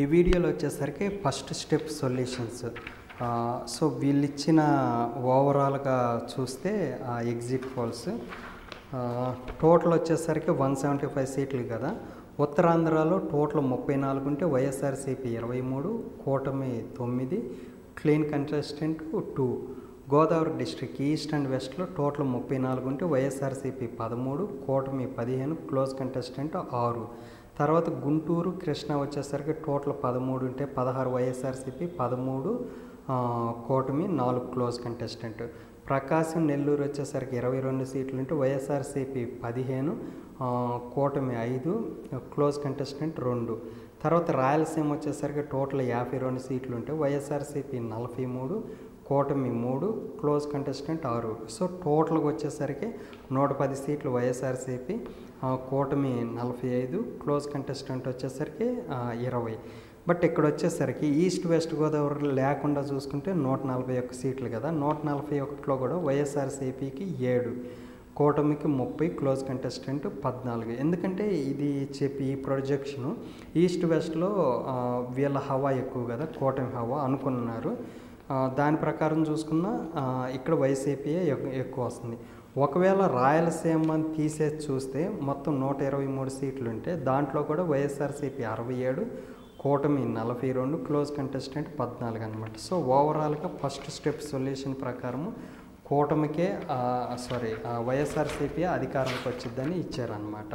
ఈ వీడియోలో వచ్చేసరికి ఫస్ట్ స్టెప్ సొల్యూషన్స్. సో వీళ్ళు ఇచ్చిన ఓవరాల్గా చూస్తే ఎగ్జిట్ పోల్స్ టోటల్ వచ్చేసరికి 175 సీట్లు కదా. ఉత్తరాంధ్రలో టోటల్ 34 ఉంటే వైఎస్ఆర్సీపీ 23, కూటమి 9, clean contestant 2. Godavari district east and వెస్ట్లో టోటల్ 34 ఉంటే వైఎస్ఆర్సీపీ 13, కూటమి 15, క్లోజ్ కంటెస్టెంట్ 6. తర్వాత గుంటూరు కృష్ణా వచ్చేసరికి టోటల్ 13 ఉంటే 16 వైఎస్ఆర్సీపీ, 13 కూటమి, 4 క్లోజ్ కంటెస్టెంట్. ప్రకాశం నెల్లూరు వచ్చేసరికి 22 సీట్లు ఉంటే వైఎస్ఆర్సీపీ 15, కూటమి 5, క్లోజ్ కంటెస్టెంట్ 2. తర్వాత రాయలసీమ వచ్చేసరికి టోటల్ 52 సీట్లు ఉంటే వైఎస్ఆర్సీపీ 43, కూటమి 3, క్లోజ్ కంటెస్టెంట్ 6. సో టోటల్గా వచ్చేసరికి 110 సీట్లు వైఎస్ఆర్సీపీ, కూటమి 45, క్లోజ్ కంటెస్టెంట్ వచ్చేసరికి 20. బట్ ఇక్కడ వచ్చేసరికి ఈస్ట్ వెస్ట్ గోదావరి లేకుండా చూసుకుంటే 141 సీట్లు కదా. 141లో కూడా వైఎస్ఆర్సీపీకి 7, కూటమికి 30, క్లోజ్ కంటెస్టెంట్ 14. ఎందుకంటే ఇది చెప్పి ఈ ప్రొజెక్షను ఈస్ట్ వెస్ట్లో వీళ్ళ హవా ఎక్కువ కదా, కూటమి హవా అనుకున్నారు. దాని ప్రకారం చూసుకున్నా ఇక్కడ వైసీపీయే ఎక్కువ వస్తుంది. ఒకవేళ రాయలసీమ తీసేసి చూస్తే మొత్తం 123 సీట్లు ఉంటే దాంట్లో కూడా వైఎస్ఆర్సీపీ 67, కూటమి 42, క్లోజ్ కంటెస్టెంట్ 14 అనమాట. సో ఓవరాల్గా ఫస్ట్ స్టెప్ సొల్యూషన్ ప్రకారము కూటమికే వైఎస్ఆర్సీపీ అధికారంకి వచ్చిద్దని ఇచ్చారనమాట.